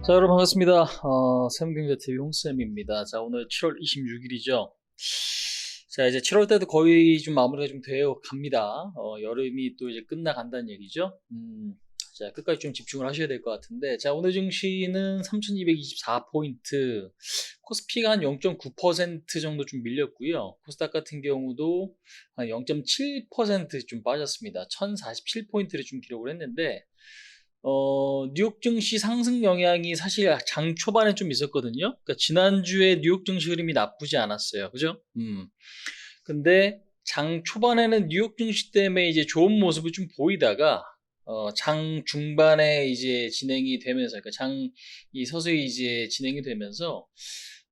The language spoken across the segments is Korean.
자, 여러분 반갑습니다. 샘경제TV 홍쌤입니다. 자, 오늘 7월 26일이죠. 자, 이제 7월 때도 거의 좀 마무리가 좀 되어 갑니다. 여름이 또 이제 끝나간다는 얘기죠. 자, 끝까지 좀 집중을 하셔야 될 것 같은데, 자, 오늘 증시는 3224포인트, 코스피가 한 0.9% 정도 좀 밀렸고요. 코스닥 같은 경우도 한 0.7% 좀 빠졌습니다. 1047포인트를 좀 기록을 했는데, 뉴욕 증시 상승 영향이 사실 장 초반에 좀 있었거든요. 그러니까 지난주에 뉴욕 증시 흐름이 나쁘지 않았어요. 그죠? 근데 장 초반에는 뉴욕 증시 때문에 이제 좋은 모습을 좀 보이다가, 장 중반에 이제 진행이 되면서, 그러니까 장이 서서히 이제 진행이 되면서,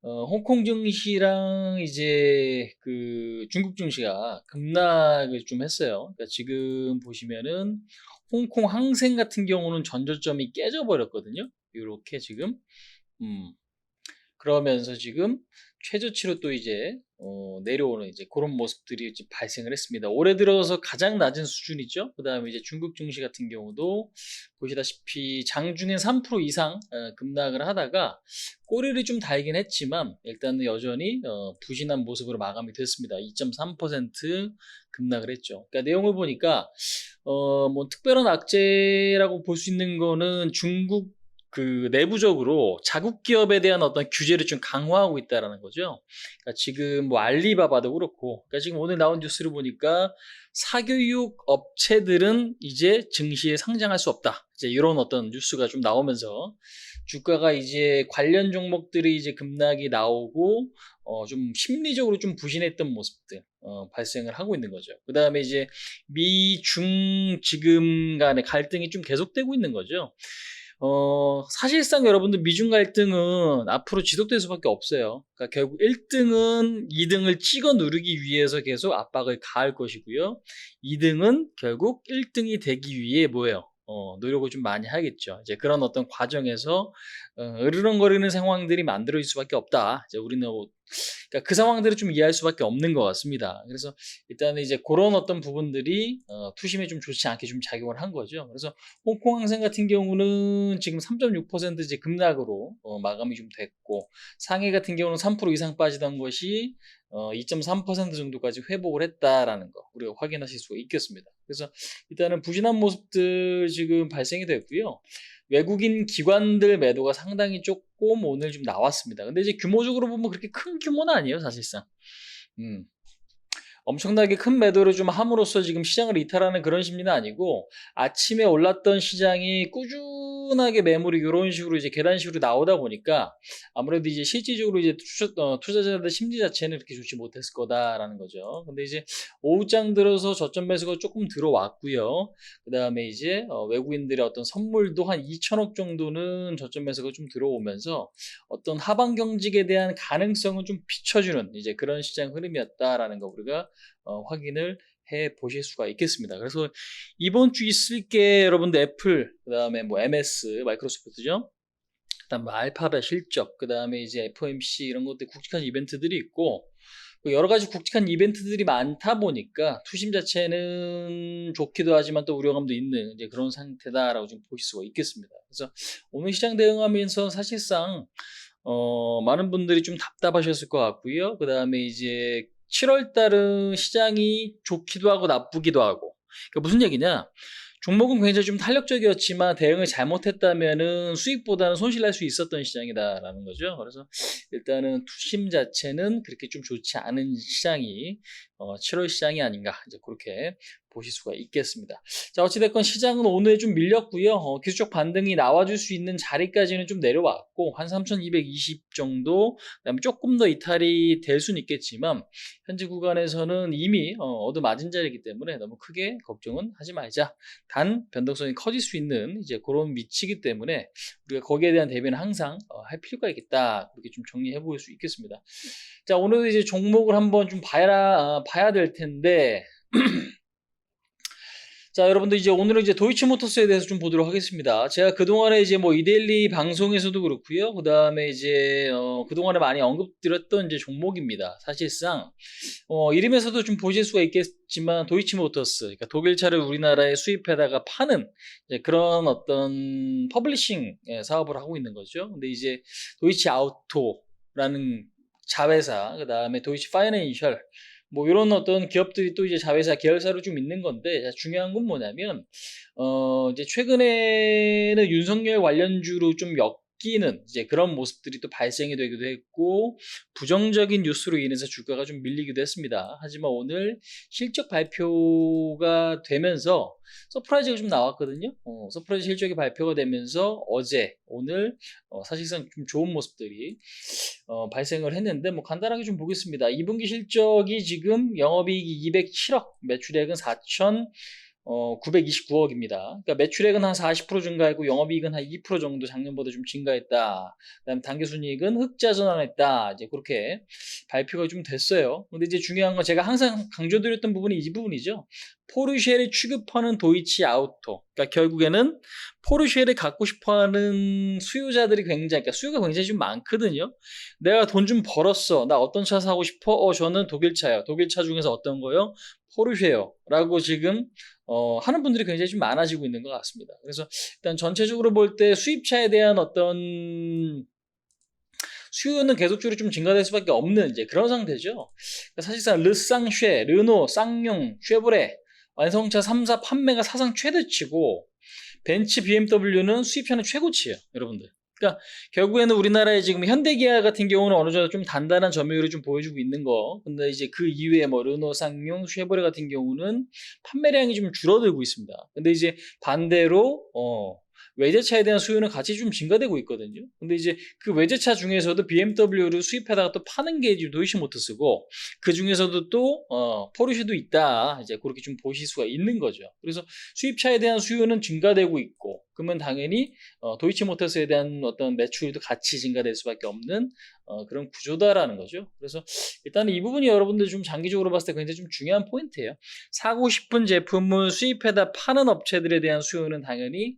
홍콩 증시랑 이제 그 중국 증시가 급락을 좀 했어요. 그러니까 지금 보시면은 홍콩 항생 같은 경우는 전저점이 깨져버렸거든요. 이렇게 지금. 그러면서 지금 최저치로 또 이제 내려오는 이제 그런 모습들이 이제 발생을 했습니다. 올해 들어서 가장 낮은 수준이죠. 그 다음에 이제 중국 증시 같은 경우도 보시다시피 장중에 3% 이상 급락을 하다가 꼬리를 좀 달긴 했지만 일단은 여전히 부진한 모습으로 마감이 됐습니다. 2.3% 급락을 했죠. 그러니까 내용을 보니까 뭐 특별한 악재라고 볼 수 있는 거는 중국 그 내부적으로 자국 기업에 대한 어떤 규제를 좀 강화하고 있다라는 거죠. 그러니까 지금 뭐 알리바바도 그렇고, 그러니까 지금 오늘 나온 뉴스를 보니까 사교육 업체들은 이제 증시에 상장할 수 없다. 이제 이런 어떤 뉴스가 좀 나오면서 주가가 이제 관련 종목들이 이제 급락이 나오고 좀 심리적으로 좀 부진했던 모습들 발생을 하고 있는 거죠. 그 다음에 이제 미중 지금 간의 갈등이 좀 계속되고 있는 거죠. 사실상 여러분들 미중 갈등은 앞으로 지속될 수밖에 없어요. 그러니까 결국 1등은 2등을 찍어 누르기 위해서 계속 압박을 가할 것이고요. 2등은 결국 1등이 되기 위해 뭐예요? 노력을 좀 많이 하겠죠. 이제 그런 어떤 과정에서 으르렁거리는 상황들이 만들어질 수밖에 없다. 이제 우리는 그러니까 그 상황들을 좀 이해할 수밖에 없는 것 같습니다. 그래서 일단은 이제 그런 어떤 부분들이 투심에 좀 좋지 않게 좀 작용을 한 거죠. 그래서 홍콩 항생 같은 경우는 지금 3.6% 이제 급락으로 마감이 좀 됐고, 상해 같은 경우는 3% 이상 빠지던 것이 2.3% 정도까지 회복을 했다라는 거 우리가 확인하실 수가 있겠습니다. 그래서 일단은 부진한 모습들 지금 발생이 됐고요. 외국인 기관들 매도가 상당히 조금 오늘 좀 나왔습니다. 근데 이제 규모적으로 보면 그렇게 큰 규모는 아니에요, 사실상. 음. 엄청나게 큰 매도를 좀 함으로써 지금 시장을 이탈하는 그런 심리는 아니고, 아침에 올랐던 시장이 꾸준하게 매물이 이런 식으로 이제 계단식으로 나오다 보니까 아무래도 이제 실질적으로 이제 투자자들 심리 자체는 그렇게 좋지 못했을 거다라는 거죠. 근데 이제 오후장 들어서 저점 매수가 조금 들어왔고요. 그 다음에 이제 외국인들의 어떤 선물도 한 2천억 정도는 저점 매수가 좀 들어오면서 어떤 하방 경직에 대한 가능성은 좀 비춰주는 이제 그런 시장 흐름이었다라는 거 우리가 확인을 해 보실 수가 있겠습니다. 그래서 이번 주 있을 게 여러분들 애플, 그 다음에 뭐 MS, 마이크로소프트죠. 그다음 뭐 알파벳 실적, 그 다음에 이제 FOMC 이런 것들 굵직한 이벤트들이 있고, 여러 가지 굵직한 이벤트들이 많다 보니까 투심 자체는 좋기도 하지만 또 우려감도 있는 이제 그런 상태다라고 좀 보실 수가 있겠습니다. 그래서 오늘 시장 대응하면서 사실상 많은 분들이 좀 답답하셨을 것 같고요. 그 다음에 이제 7월 달은 시장이 좋기도 하고 나쁘기도 하고. 그러니까 무슨 얘기냐? 종목은 굉장히 좀 탄력적이었지만 대응을 잘못했다면은 수익보다는 손실 날 수 있었던 시장이다라는 거죠. 그래서 일단은 투심 자체는 그렇게 좀 좋지 않은 시장이 7월 시장이 아닌가 이제 그렇게 보실 수가 있겠습니다. 자, 어찌됐건 시장은 오늘 좀 밀렸고요. 기술적 반등이 나와줄 수 있는 자리까지는 좀 내려왔고, 한 3,220 정도, 그다음에 조금 더 이탈이 될 수는 있겠지만, 현재 구간에서는 이미 얻어맞은 자리이기 때문에 너무 크게 걱정은 하지 말자. 단, 변동성이 커질 수 있는 이제 그런 위치이기 때문에 우리가 거기에 대한 대비는 항상 할 필요가 있겠다. 그렇게 좀 정리해 볼 수 있겠습니다. 자, 오늘도 이제 종목을 한번 좀 봐야 될 텐데, 자, 여러분들 이제 오늘은 이제 도이치모터스에 대해서 좀 보도록 하겠습니다. 제가 그동안에 이제 뭐 이데일리 방송에서도 그렇고요. 그다음에 이제 그동안에 많이 언급드렸던 이제 종목입니다. 사실상 이름에서도 좀 보실 수가 있겠지만 도이치모터스, 그러니까 독일차를 우리나라에 수입해다가 파는 이제 그런 어떤 퍼블리싱 사업을 하고 있는 거죠. 근데 이제 도이치 아우토라는 자회사, 그다음에 도이치 파이낸셜 뭐 이런 어떤 기업들이 또 이제 자회사 계열사로 좀 있는 건데 중요한 건 뭐냐면 이제 최근에는 윤석열 관련주로 좀 엮이는 이제 그런 모습들이 또 발생이 되기도 했고 부정적인 뉴스로 인해서 주가가 좀 밀리기도 했습니다. 하지만 오늘 실적 발표가 되면서 서프라이즈가 좀 나왔거든요. 서프라이즈 실적이 발표가 되면서 어제 오늘 사실상 좀 좋은 모습들이 발생을 했는데 뭐 간단하게 좀 보겠습니다. 2분기 실적이 지금 영업이익이 207억, 매출액은 4,929억입니다. 그러니까 매출액은 한 40% 증가했고 영업이익은 한 2% 정도 작년보다 좀 증가했다. 그다음 당기순이익은 흑자 전환했다. 이제 그렇게 발표가 좀 됐어요. 근데 이제 중요한 건 제가 항상 강조드렸던 부분이 이 부분이죠. 포르쉐를 취급하는 도이치 아우토. 그러니까 결국에는 포르쉐를 갖고 싶어하는 수요자들이 굉장히, 그러니까 수요가 굉장히 좀 많거든요. 내가 돈 좀 벌었어. 나 어떤 차 사고 싶어? 저는 독일차요. 독일차 중에서 어떤 거요? 포르쉐요. 라고 지금 하는 분들이 굉장히 좀 많아지고 있는 것 같습니다. 그래서 일단 전체적으로 볼 때 수입차에 대한 어떤 수요는 계속적으로 좀 증가될 수밖에 없는 이제 그런 상태죠. 그러니까 사실상 르쌍쉐, 르노, 쌍용, 쉐보레 완성차 3사 판매가 사상 최대치고 벤츠, BMW는 수입차는 최고치예요, 여러분들. 그러니까 결국에는 우리나라에 지금 현대기아 같은 경우는 어느 정도 좀 단단한 점유율을 좀 보여주고 있는 거. 근데 이제 그 이외에 뭐 르노, 쌍용, 쉐보레 같은 경우는 판매량이 좀 줄어들고 있습니다. 근데 이제 반대로 외제차에 대한 수요는 같이 좀 증가되고 있거든요. 근데 이제 그 외제차 중에서도 BMW를 수입하다가 또 파는 게 지금 도이치모터스고 그 중에서도 또 포르쉐도 있다. 이제 그렇게 좀 보실 수가 있는 거죠. 그래서 수입차에 대한 수요는 증가되고 있고 그러면 당연히 도이치모터스에 대한 어떤 매출도 같이 증가될 수밖에 없는 그런 구조다라는 거죠. 그래서 일단 이 부분이 여러분들 좀 장기적으로 봤을 때 굉장히 좀 중요한 포인트예요. 사고 싶은 제품을 수입해다 파는 업체들에 대한 수요는 당연히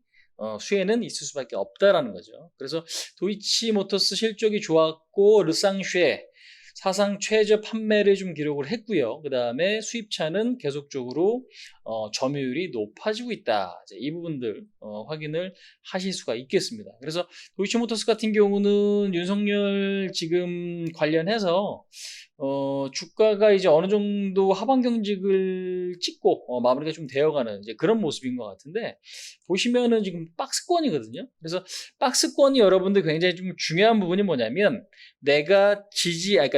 수혜는 있을 수밖에 없다라는 거죠. 그래서 도이치모터스 실적이 좋았고 르쌍쉐 사상 최저 판매를 좀 기록을 했고요. 그 다음에 수입차는 계속적으로 점유율이 높아지고 있다. 이 부분들 확인을 하실 수가 있겠습니다. 그래서 도이치모터스 같은 경우는 윤석열 지금 관련해서 주가가 이제 어느 정도 하방 경직을 찍고 마무리가 좀 되어가는 이제 그런 모습인 것 같은데 보시면은 지금 박스권이거든요. 그래서 박스권이 여러분들 굉장히 좀 중요한 부분이 뭐냐면 그러니까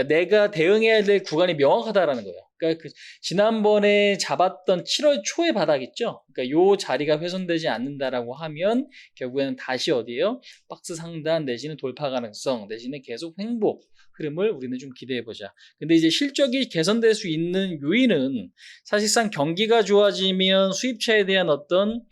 내가 대응해야 될 구간이 명확하다라는 거예요. 그러니까 그 지난번에 잡았던 7월 초의 바닥 있죠. 그러니까 요 자리가 훼손되지 않는다라고 하면 결국에는 다시 어디에요? 박스 상단 내지는 돌파 가능성 내지는 계속 횡보 흐름을 우리는 좀 기대해 보자. 근데 이제 실적이 개선될 수 있는 요인은 사실상 경기가 좋아지면 수입차에 대한 어떤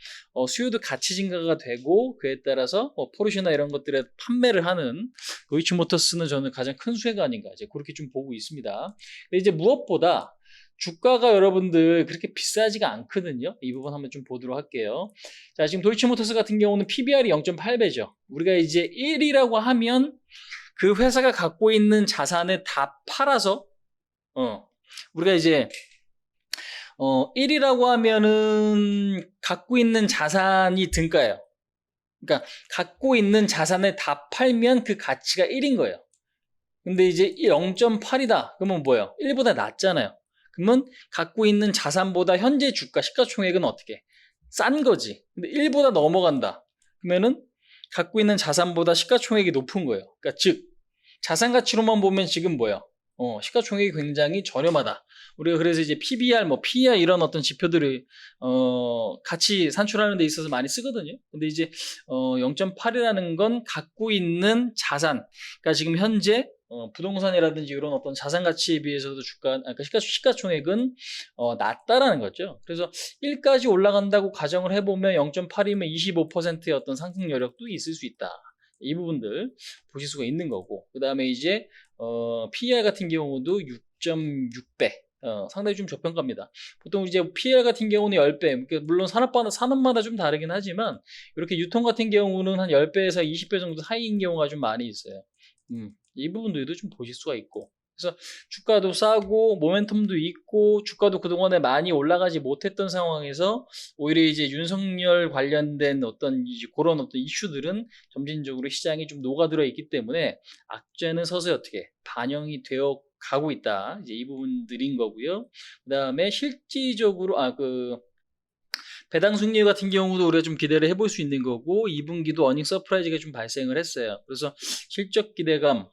수요도 같이 증가가 되고 그에 따라서 포르쉐나 이런 것들의 판매를 하는 도이치모터스는 저는 가장 큰 수혜가 아닌가 이제 그렇게 좀 보고 있습니다. 근데 이제 무엇보다 주가가 여러분들 그렇게 비싸지가 않거든요. 이 부분 한번 좀 보도록 할게요. 자, 지금 도이치모터스 같은 경우는 PBR이 0.8배죠. 우리가 이제 1이라고 하면 그 회사가 갖고 있는 자산을 다 팔아서 우리가 이제 1이라고 하면은 갖고 있는 자산이 등가예요. 그러니까 갖고 있는 자산을 다 팔면 그 가치가 1인 거예요. 근데 이제 0.8이다. 그러면 뭐예요? 1보다 낮잖아요. 그러면 갖고 있는 자산보다 현재 주가 시가총액은 어떻게? 싼 거지. 근데 1보다 넘어간다. 그러면은 갖고 있는 자산보다 시가총액이 높은 거예요. 그러니까 즉 자산 가치로만 보면 지금 뭐예요? 시가총액이 굉장히 저렴하다. 우리가 그래서 이제 PBR, 뭐 PER 이런 어떤 지표들을 같이 산출하는 데 있어서 많이 쓰거든요. 근데 이제 0.8이라는 건 갖고 있는 자산, 그러니까 지금 현재 부동산이라든지 이런 어떤 자산 가치에 비해서도 그러니까 시가총액은 낮다라는 거죠. 그래서 1까지 올라간다고 가정을 해보면 0.8이면 25%의 어떤 상승 여력도 있을 수 있다. 이 부분들 보실 수가 있는 거고 그 다음에 이제 PER 같은 경우도 6.6배 상당히 좀 저평가입니다. 보통 이제 PL 같은 경우는 10배, 그러니까 물론 산업마다 좀 다르긴 하지만 이렇게 유통 같은 경우는 한 10배에서 20배 정도 사이인 경우가 좀 많이 있어요. 이 부분들도 좀 보실 수가 있고. 그래서 주가도 싸고 모멘텀도 있고 주가도 그동안에 많이 올라가지 못했던 상황에서 오히려 이제 윤석열 관련된 어떤 이제 그런 어떤 이슈들은 점진적으로 시장이 좀 녹아들어 있기 때문에 악재는 서서히 어떻게 반영이 되어 가고 있다. 이제 이 부분들인 거고요. 그다음에 실질적으로 배당 수익률 같은 경우도 우리가 좀 기대를 해볼 수 있는 거고 2분기도 어닝 서프라이즈가 좀 발생을 했어요. 그래서 실적 기대감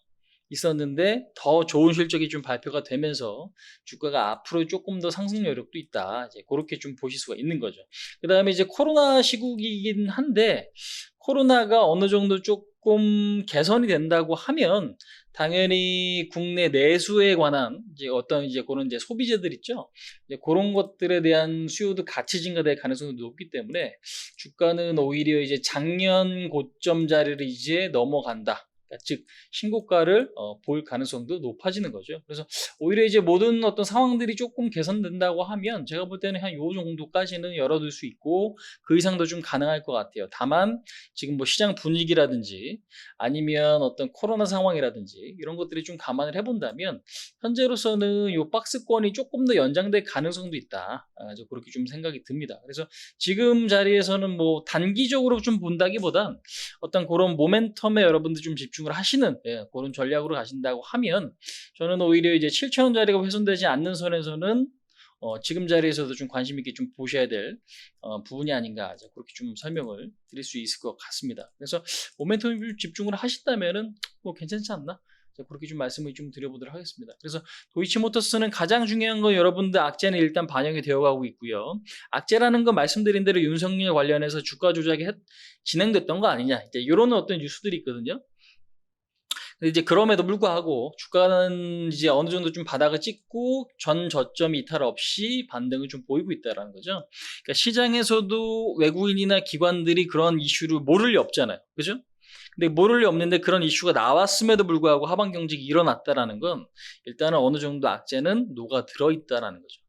있었는데 더 좋은 실적이 좀 발표가 되면서 주가가 앞으로 조금 더 상승 여력도 있다. 이제 그렇게 좀 보실 수가 있는 거죠. 그다음에 이제 코로나 시국이긴 한데 코로나가 어느 정도 조금 개선이 된다고 하면 당연히 국내 내수에 관한 이제 어떤 이제 그런 이제 소비재들 있죠. 이제 그런 것들에 대한 수요도 같이 증가될 가능성이 높기 때문에 주가는 오히려 이제 작년 고점 자리를 이제 넘어간다. 그러니까 즉 신고가를 볼 가능성도 높아지는 거죠. 그래서 오히려 이제 모든 어떤 상황들이 조금 개선된다고 하면 제가 볼 때는 한 요 정도까지는 열어둘 수 있고 그 이상도 좀 가능할 것 같아요. 다만 지금 뭐 시장 분위기라든지 아니면 어떤 코로나 상황이라든지 이런 것들이 좀 감안을 해본다면 현재로서는 요 박스권이 조금 더 연장될 가능성도 있다. 저 그렇게 좀 생각이 듭니다. 그래서 지금 자리에서는 뭐 단기적으로 좀 본다기보단 어떤 그런 모멘텀에 여러분들 좀 집중을 하시는 그런 전략으로 가신다고 하면 저는 오히려 이제 7,000원짜리가 훼손되지 않는 선에서는 지금 자리에서도 좀 관심 있게 좀 보셔야 될 부분이 아닌가 그렇게 좀 설명을 드릴 수 있을 것 같습니다. 그래서 모멘텀에 집중을 하신다면은 뭐 괜찮지 않나? 그렇게 좀 말씀을 좀 드려보도록 하겠습니다. 그래서 도이치모터스는 가장 중요한 건 여러분들 악재는 일단 반영이 되어가고 있고요. 악재라는 건 말씀드린 대로 윤석열 관련해서 주가 조작이 진행됐던 거 아니냐 이제 이런 어떤 뉴스들이 있거든요. 근데 이제 그럼에도 불구하고 주가는 이제 어느 정도 좀 바닥을 찍고 전 저점 이탈 없이 반등을 좀 보이고 있다라는 거죠. 그러니까 시장에서도 외국인이나 기관들이 그런 이슈를 모를 리 없잖아요. 그죠? 근데 모를 리 없는데 그런 이슈가 나왔음에도 불구하고 하방 경직이 일어났다라는 건 일단은 어느 정도 악재는 녹아 들어 있다라는 거죠.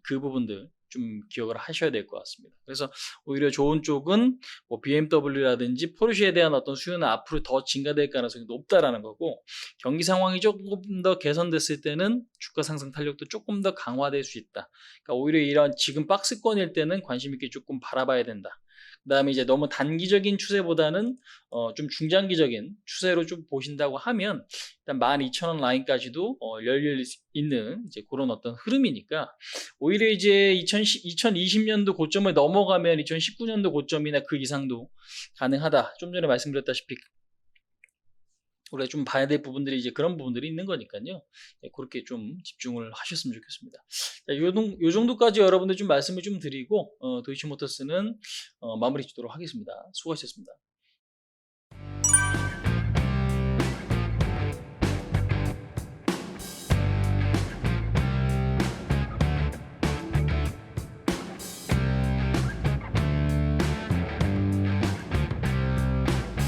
그 부분들 좀 기억을 하셔야 될 것 같습니다. 그래서 오히려 좋은 쪽은 뭐 BMW라든지 포르쉐에 대한 어떤 수요는 앞으로 더 증가될 가능성이 높다라는 거고 경기 상황이 조금 더 개선됐을 때는 주가 상승 탄력도 조금 더 강화될 수 있다. 그러니까 오히려 이런 지금 박스권일 때는 관심 있게 조금 바라봐야 된다. 그다음에 이제 너무 단기적인 추세보다는 좀 중장기적인 추세로 좀 보신다고 하면 일단 12,000원 라인까지도 열릴 있는 이제 그런 어떤 흐름이니까 오히려 이제 2020년도 고점을 넘어가면 2019년도 고점이나 그 이상도 가능하다. 좀 전에 말씀드렸다시피 우리가 좀 봐야 될 부분들이 이제 그런 부분들이 있는 거니까요. 그렇게 좀 집중을 하셨으면 좋겠습니다. 자, 요 정도까지 여러분들 좀 말씀을 좀 드리고 도이치모터스는 마무리 짓도록 하겠습니다. 수고하셨습니다.